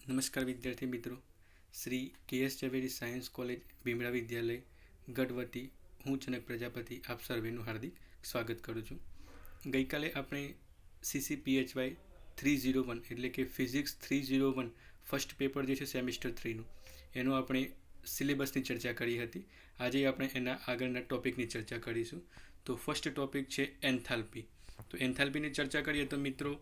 નમસ્કાર વિદ્યાર્થી મિત્રો, શ્રી કે.એસ. ઝવેરી સાયન્સ કોલેજ ભીમરા વિદ્યાલય ગઢ વતી હું જનક પ્રજાપતિ આપ સર્વેનું હાર્દિક સ્વાગત કરું છું. ગઈકાલે આપણે CCPHY 301 એટલે કે ફિઝિક્સ 301 ફર્સ્ટ પેપર જે છે સેમિસ્ટર 3નું એનો આપણે સિલેબસની ચર્ચા કરી હતી. આજે આપણે એના આગળના ટોપિકની ચર્ચા કરીશું. તો ફર્સ્ટ ટોપિક છે એન્થાલ્પી. તો એન્થાલ્પીની ચર્ચા કરીએ તો મિત્રો,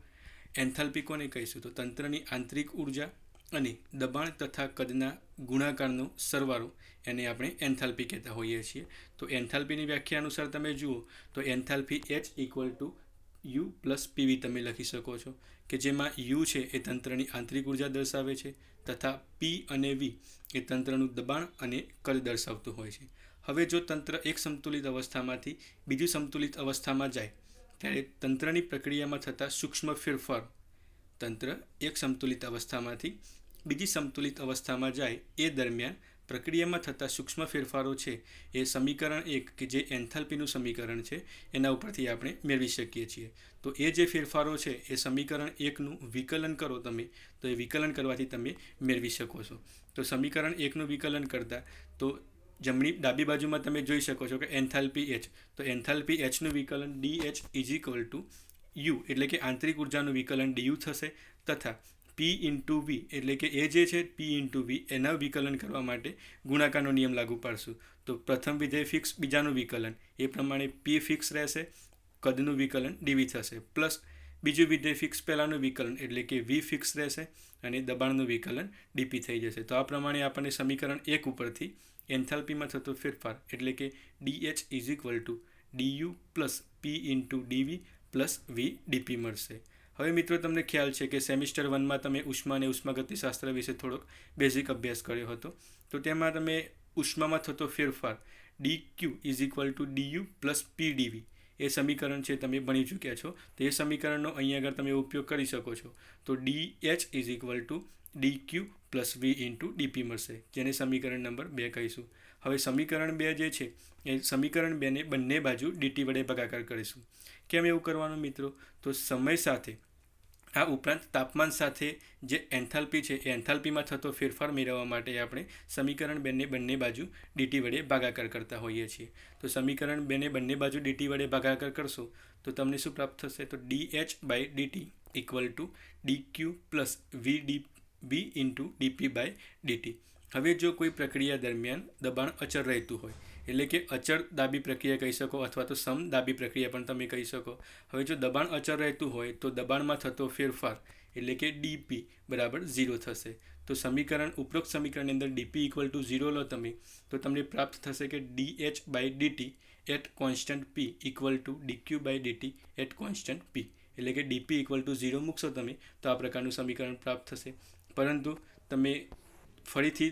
એન્થાલ્પી કોને કહીશું? તો તંત્રની આંતરિક ઉર્જા અને દબાણ તથા કદના ગુણાકારનો સરવાળો એને આપણે એન્થાલ્પી કહેતા હોઈએ છીએ. તો એન્થાલ્પીની વ્યાખ્યા અનુસાર તમે જુઓ તો એન્થાલ્પી H = U + PV તમે લખી શકો છો, કે જેમાં U છે એ તંત્રની આંતરિક ઉર્જા દર્શાવે છે તથા P અને V એ તંત્રનું દબાણ અને કદ દર્શાવતું હોય છે. હવે જો તંત્ર એક સંતુલિત અવસ્થામાંથી બીજી સંતુલિત અવસ્થામાં જાય ત્યારે તંત્રની પ્રક્રિયામાં થતા સૂક્ષ્મ ફેરફાર, તંત્ર એક સંતુલિત અવસ્થામાંથી બીજી સંતુલિત અવસ્થામાં જાય એ દરમિયાન પ્રક્રિયામાં થતા સૂક્ષ્મ ફેરફારો છે એ સમીકરણ 1 કે જે એન્થાલ્પીનું સમીકરણ છે એના ઉપરથી આપણે મેળવી શકીએ છીએ. તો એ જે ફેરફારો છે એ સમીકરણ 1નું વિકલન કરો તમે, તો એ વિકલન કરવાથી તમે મેળવી શકો છો. તો સમીકરણ 1નું વિકલન કરતાં તો ડાબી બાજુમાં તમે જોઈ શકો છો કે એન્થાલ્પી H, તો એન્થાલ્પી Hનું વિકલન DH = U એટલે કે આંતરિક ઉર્જાનું વિકલન DU થશે તથા P × V એટલે કે એ જે છે P × V એના વિકલન કરવા માટે ગુણાકારનો નિયમ લાગુ પાડશું. તો પ્રથમ વિધેય ફિક્સ, બીજાનું વિકલન એ પ્રમાણે P ફિક્સ રહેશે, કદનું વિકલન DV થશે, પ્લસ બીજું વિધેય ફિક્સ પહેલાંનું વિકલન એટલે કે V ફિક્સ રહેશે અને દબાણનું વિકલન DP થઈ જશે. તો આ પ્રમાણે આપણને સમીકરણ 1 ઉપરથી એન્થાલ્પીમાં થતો ફેરફાર એટલે કે DH = DU + P × DV + V DP મળશે. હવે મિત્રો તમને ખ્યાલ છે કે સેમિસ્ટર 1માં તમે ઉષ્મા અને ઉષ્માગતિશાસ્ત્ર વિશે થોડોક બેઝિક અભ્યાસ કર્યો હતો. તો તેમાં તમે ઉષ્મામાં થતો ફેરફાર dQ = DU + PdV એ સમીકરણ છે તમે ભણી ચૂક્યા છો. તો એ સમીકરણનો અહીં આગળ તમે ઉપયોગ કરી શકો છો. તો DH = DQ + V × DP મળશે, જેને સમીકરણ નંબર 2 કહીશું. હવે સમીકરણ 2 જે છે એ સમીકરણ 2ને બંને બાજુ DT વડે ભાગાકાર કરીશું. કેમ એવું કરવાનું મિત્રો? તો સમય સાથે આ ઉપરાંત તાપમાન સાથે જે એન્થાલ્પી છે એ એન્થાલ્પીમાં થતો ફેરફાર મેળવવા માટે આપણે સમીકરણ 2ને બંને બાજુ DT વડે ભાગાકાર કરતા હોઈએ છીએ. તો સમીકરણ 2ને બંને બાજુ DT વડે ભાગાકાર કરશો તો તમને શું પ્રાપ્ત થશે? તો DH/DT = DQ + V × DP/DT. હવે જો કોઈ પ્રક્રિયા દરમિયાન દબાણ અચળ રહેતું હોય એટલે કે અચળ દાબી પ્રક્રિયા કહી શકો અથવા તો સમદાબી પ્રક્રિયા પણ તમે કહી શકો. હવે જો દબાણ અચળ રહેતું હોય તો દબાણમાં થતો ફેરફાર એટલે કે DP = 0 થશે. તો ઉપરોક્ત સમીકરણની અંદર DP = 0 લો તમે તો તમને પ્રાપ્ત થશે કે DH/DT at constant P = DQ/DT at constant P એટલે કે DP = 0 મૂકશો તમે તો આ પ્રકારનું સમીકરણ પ્રાપ્ત થશે. પરંતુ તમે ફરીથી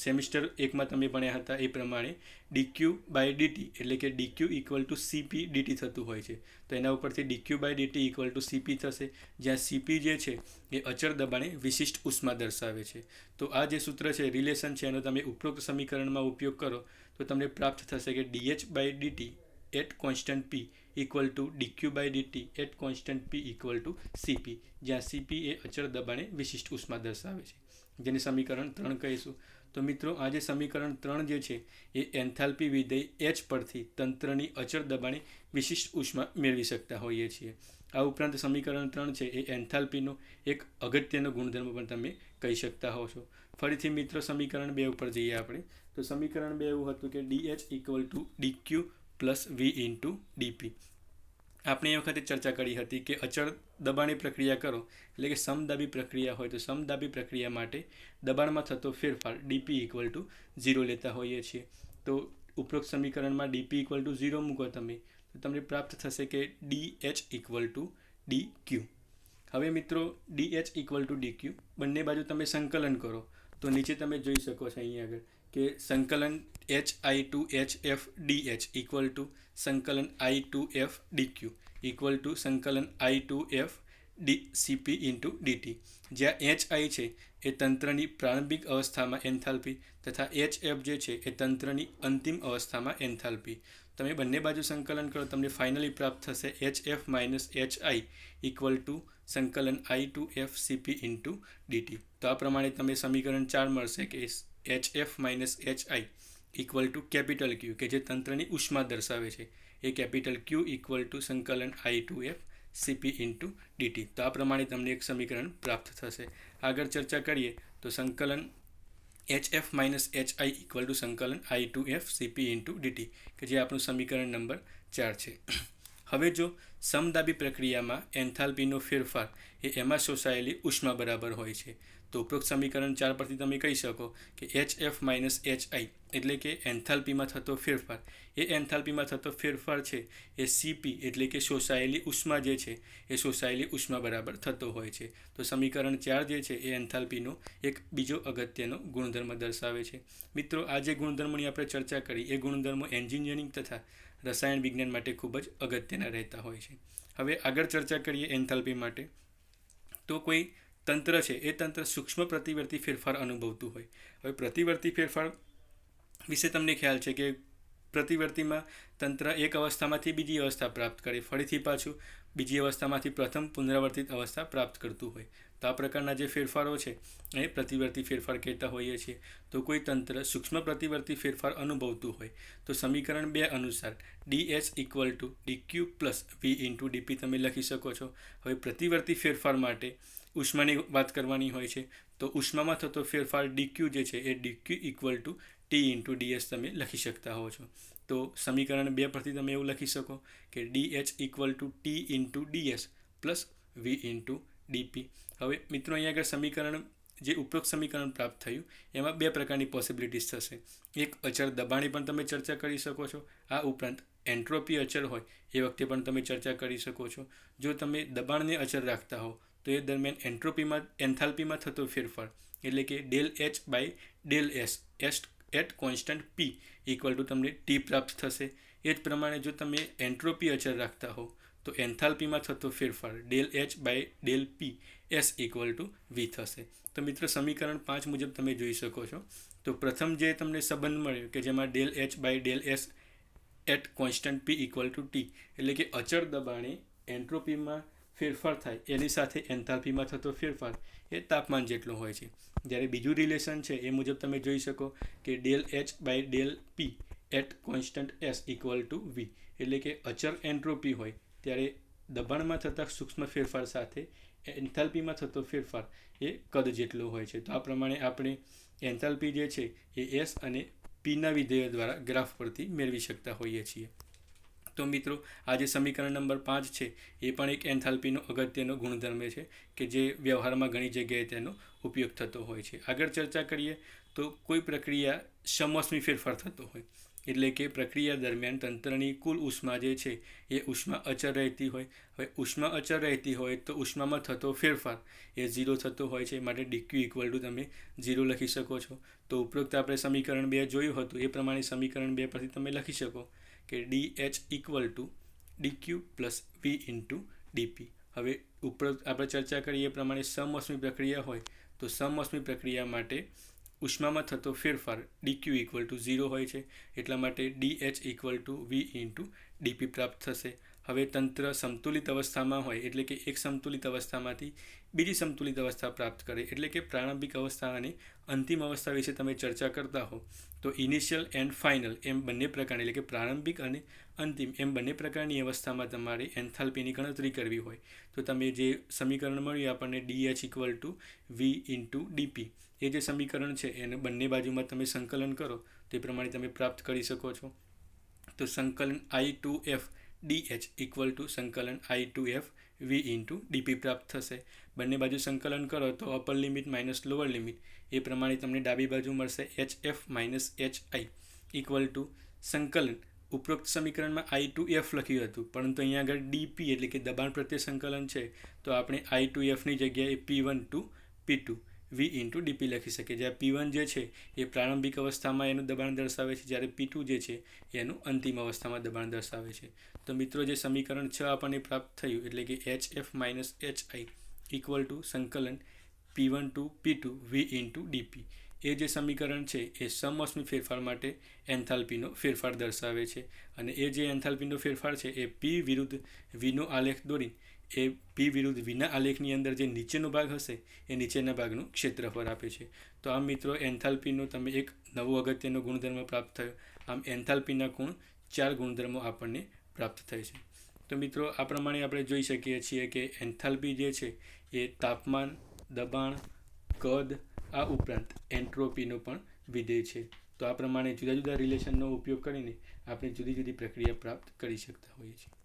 સેમિસ્ટર 1માં તમે ભણ્યા હતા એ પ્રમાણે DQ/DT એટલે કે DQ = CP/DT થતું હોય છે. તો એના ઉપરથી DQ/DT = CP થશે, જ્યાં CP જે છે એ અચળ દબાણે વિશિષ્ટ ઉષ્મા દર્શાવે છે. તો આ જે સૂત્ર છે, રિલેશન છે, એનો તમે ઉપરોક્ત સમીકરણમાં ઉપયોગ કરો તો તમને પ્રાપ્ત થશે કે DH/DT at constant P = DQ/DT at constant P = CP, જ્યાં CP એ અચળ દબાણે વિશિષ્ટ ઉષ્મા દર્શાવે છે, જેને સમીકરણ 3 કહીશું. તો મિત્રો આ જે સમીકરણ 3 જે છે એ એન્થાલ્પી વિધેય H પરથી તંત્રની અચળ દબાણે વિશિષ્ટ ઉષ્મા મેળવી શકતા હોઈએ છીએ. આ ઉપરાંત સમીકરણ 3 છે એ એન્થાલ્પીનો એક અગત્યનો ગુણધર્મ પણ તમે કહી શકતા હો છો. ફરીથી મિત્રો સમીકરણ 2 ઉપર જઈએ આપણે. તો સમીકરણ 2 એવું હતું કે DH = DQ + V × DP. આપણે એ વખતે ચર્ચા કરી હતી કે અચળ દબાણે પ્રક્રિયા કરો એટલે કે સમદાબી પ્રક્રિયા હોય તો સમદાબી પ્રક્રિયા માટે દબાણમાં થતો ફેરફાર DP = 0 લેતા હોઈએ છીએ. તો ઉપરોક્ત સમીકરણમાં DP = 0 મૂકો તમે તો તમને પ્રાપ્ત થશે કે DH = DQ. હવે મિત્રો DH = DQ બંને બાજુ તમે સંકલન કરો તો નીચે તમે જોઈ શકો છો અહીં આગળ કે સંકલન HI to HF DH = સંકલન I to F DQ = સંકલન I to F CP × DT. જ્યાં HI છે એ તંત્રની પ્રારંભિક અવસ્થામાં એન્થાલ્પી તથા HF જે છે એ તંત્રની અંતિમ અવસ્થામાં એન્થાલ્પી. તમે બંને બાજુ સંકલન કરો તમને ફાઇનલી પ્રાપ્ત થશે HF - HI = સંકલન I2F Cp dt। તો આ પ્રમાણે તમે સમીકરણ 4 મળશે કે HF - HI equal two capital Q કે જે તંત્રની ઉષ્મા દર્શાવે છે એ કેપિટલ Q ઇક્વલ ટુ સંકલન I2F Cp dt। તો આ પ્રમાણે તમને એક સમીકરણ પ્રાપ્ત થશે। આગળ ચર્ચા કરીએ તો સંકલન HF - HI ઇક્વલ ટુ સંકલન I2F Cp dt કે જે આપણું સમીકરણ નંબર 4 છે। હવે જો સમદાબી પ્રક્રિયામાં એન્થાલ્પીનો ફેરફાર એ એમાં શોષાયેલી ઉષ્મા બરાબર હોય છે તો ઉપરોક્ત સમીકરણ 4 પરથી તમે કહી શકો કે HF - HI એટલે કે એન્થાલ્પીમાં થતો ફેરફાર એ એન્થાલ્પીમાં થતો ફેરફાર છે એ Cp એટલે કે શોષાયેલી ઉષ્મા જે છે એ શોષાયેલી ઉષ્મા બરાબર થતો હોય છે। તો સમીકરણ 4 જે છે એ એન્થાલ્પીનો એક બીજો અગત્યનો ગુણધર્મ દર્શાવે છે। મિત્રો આ જે ગુણધર્મોની આપણે ચર્ચા કરી એ ગુણધર્મો એન્જિનિયરિંગ તથા રસાયણ વિજ્ઞાન માટે ખૂબ જ અગત્યના રહેતા હોય છે। હવે આગળ ચર્ચા કરીએ એન્થાલ્પી માટે તો કોઈ તંત્ર છે એ તંત્ર સૂક્ષ્મ પ્રતિવર્તી ફેરફાર અનુભવતું હોય। હવે પ્રતિવર્તી ફેરફાર વિશે તમને ખ્યાલ છે કે પ્રતિવર્તીમાં તંત્ર એક અવસ્થામાંથી બીજી અવસ્થા પ્રાપ્ત કરે, ફરીથી પાછું બીજી અવસ્થામાંથી પ્રથમ પુનરાવર્તિત અવસ્થા પ્રાપ્ત કરતું હોય। તો આ પ્રકારના જે ફેરફારો છે એ પ્રતિવર્તી ફેરફાર કહેતા હોઈએ છીએ। તો કોઈ તંત્ર સૂક્ષ્મ પ્રતિવર્તી ફેરફાર અનુભવતું હોય તો સમીકરણ 2 અનુસાર dH equal to dQ plus V into dP તમે લખી શકો છો। હવે પ્રતિવર્તી ફેરફાર માટે ઉષ્માની વાત કરવાની હોય છે તો ઉષ્મામાં થતો ફેરફાર dQ જે છે એ dQ equal to T into ds તમે લખી શકતા હો છો। તો સમીકરણ 2 પરથી તમે એવું લખી શકો કે dH equal to T into ds plus V into dP। હવે મિત્રો અહીંયા આગળ સમીકરણ જે ઉપરોક્ત સમીકરણ પ્રાપ્ત થયું એમાં 2 પ્રકારની પોસિબિલિટીઝ થશે। એક અચળ દબાણની પણ તમે ચર્ચા કરી શકો છો, આ ઉપરાંત એન્ટ્રોપી અચળ હોય એ વખતે પણ તમે ચર્ચા કરી શકો છો। જો તમે દબાણને અચળ રાખતા હો તો એ દરમિયાન એન્થાલ્પીમાં થતો ફેરફાર એટલે કે del H by del S at constant P equal to તમને T પ્રાપ્ત થશે। એ જ પ્રમાણે જો તમે એન્ટ્રોપી અચળ રાખતા હો તો એન્થાલ્પીમાં થતો ફેરફાર del H by del P S equal to V થશે। તો મિત્રો સમીકરણ 5 મુજબ તમે જોઈ શકો છો તો પ્રથમ જે તમને સંબંધ મળ્યો કે જેમાં del H by del S at constant P equal to T એટલે કે અચળ દબાણે એન્ટ્રોપીમાં ફેરફાર થાય એની સાથે એન્થાલ્પીમાં થતો ફેરફાર એ તાપમાન જેટલો હોય છે। જ્યારે બીજું રિલેશન છે એ મુજબ તમે જોઈ શકો કે del H by del P at constant S equal to V એટલે કે અચળ એન્ટ્રોપી હોય ત્યારે દબાણમાં થતા સૂક્ષ્મ ફેરફાર સાથે એન્થાલ્પીમાં થતો ફેરફાર એ કદ જેટલો હોય છે। તો આ પ્રમાણે આપણે એન્થાલ્પી જે છે એ S અને Pના વિધેયો દ્વારા ગ્રાફ પરથી મેળવી શકતા હોઈએ છીએ। તો મિત્રો આ જે સમીકરણ નંબર 5 છે એ પણ એક એન્થાલ્પીનો અગત્યનો ગુણધર્મ છે કે જે વ્યવહારમાં ઘણી જગ્યાએ તેનો ઉપયોગ થતો હોય છે। આગળ ચર્ચા કરીએ તો કોઈ પ્રક્રિયા સમોષ્મી ફેરફાર થતો હોય એટલે કે પ્રક્રિયા દરમિયાન તંત્રની કુલ ઉષ્મા જે છે એ ઉષ્મા અચળ રહેતી હોય। હવે ઉષ્મા અચળ રહેતી હોય તો ઉષ્મામાં થતો ફેરફાર એ 0 થતો હોય છે, માટે dQ ઇક્વલ ટુ તમે 0 લખી શકો છો। તો ઉપરોક્ત આપણે સમીકરણ 2 જોયું હતું એ પ્રમાણે સમીકરણ 2 પરથી તમે લખી શકો કે dH equal to dQ plus V into dP। હવે ઉપરોક્ત આપણે ચર્ચા કરીએ એ પ્રમાણે સમોષ્મી પ્રક્રિયા હોય તો સમોષ્મી પ્રક્રિયા માટે ઉષ્મામાં થતો ફેરફાર dQ ઇક્વલ ટુ 0 હોય છે, એટલા માટે dH equal to V into dP પ્રાપ્ત થશે। હવે તંત્ર સંતુલિત અવસ્થામાં હોય એટલે કે એક સંતુલિત અવસ્થામાંથી બીજી સંતુલિત અવસ્થા પ્રાપ્ત કરે એટલે કે પ્રારંભિક અવસ્થા અને અંતિમ અવસ્થા વિશે તમે ચર્ચા કરતા હો તો ઇનિશિયલ એન્ડ ફાઇનલ એમ બંને પ્રકારની એટલે કે પ્રારંભિક અને અંતિમ એમ બંને પ્રકારની અવસ્થામાં તમારે એન્થાલ્પીની ગણતરી કરવી હોય તો તમે જે સમીકરણ મળ્યું આપણને dH equal to V into dP એ જે સમીકરણ છે એને બંને બાજુમાં તમે સંકલન કરો તે પ્રમાણે તમે પ્રાપ્ત કરી શકો છો। તો સંકલન I2F dH ઇક્વલ ટુ સંકલન I2F V ઇન્ટુ dP પ્રાપ્ત થશે। બંને બાજુ સંકલન કરો તો upper limit minus lower limit એ પ્રમાણે તમને ડાબી બાજુ મળશે HF minus HI equal to સંકલન ઉપરોક્ત સમીકરણમાં I2F લખ્યું હતું પરંતુ અહીંયા આગળ dP એટલે કે દબાણ પ્રત્યે સંકલન છે તો આપણે I2Fની જગ્યાએ P1 to P2 V into dP લખી શકીએ। જ્યાં P1 જે છે એ પ્રારંભિક અવસ્થામાં એનું દબાણ દર્શાવે છે જ્યારે P2 જે છે એનું અંતિમ અવસ્થામાં દબાણ દર્શાવે છે। તો મિત્રો જે સમીકરણ 6 આપણને પ્રાપ્ત થયું એટલે કે HF minus HI equal to સંકલન P1 to P2 V into dP એ જે સમીકરણ છે એ સમોષ્મી ફેરફાર માટે એન્થાલ્પીનો ફેરફાર દર્શાવે છે અને એ જે એન્થાલ્પીનો ફેરફાર છે એ P વિરુદ્ધ Vનો આલેખ દોરી એ પી વિરુદ્ધ વીના આલેખની અંદર જે નીચેનો ભાગ હશે એ નીચેના ભાગનું ક્ષેત્રફળ આપે છે. તો આમ મિત્રો એન્થાલ્પીનો તમે એક નવો અગત્યનો ગુણધર્મ પ્રાપ્ત થયો. આમ એન્થાલ્પીના કુલ 4 ગુણધર્મો આપણને પ્રાપ્ત થાય છે. તો મિત્રો આ પ્રમાણે આપણે જોઈ શકીએ છીએ કે એન્થાલ્પી જે છે એ તાપમાન, દબાણ, કદ આ ઉપરાંત એન્ટ્રોપીનો પણ વિધેય છે. તો આ પ્રમાણે જુદા જુદા રિલેશનનો ઉપયોગ કરીને આપણે જુદી જુદી પ્રક્રિયા પ્રાપ્ત કરી શકતા હોઈએ છીએ.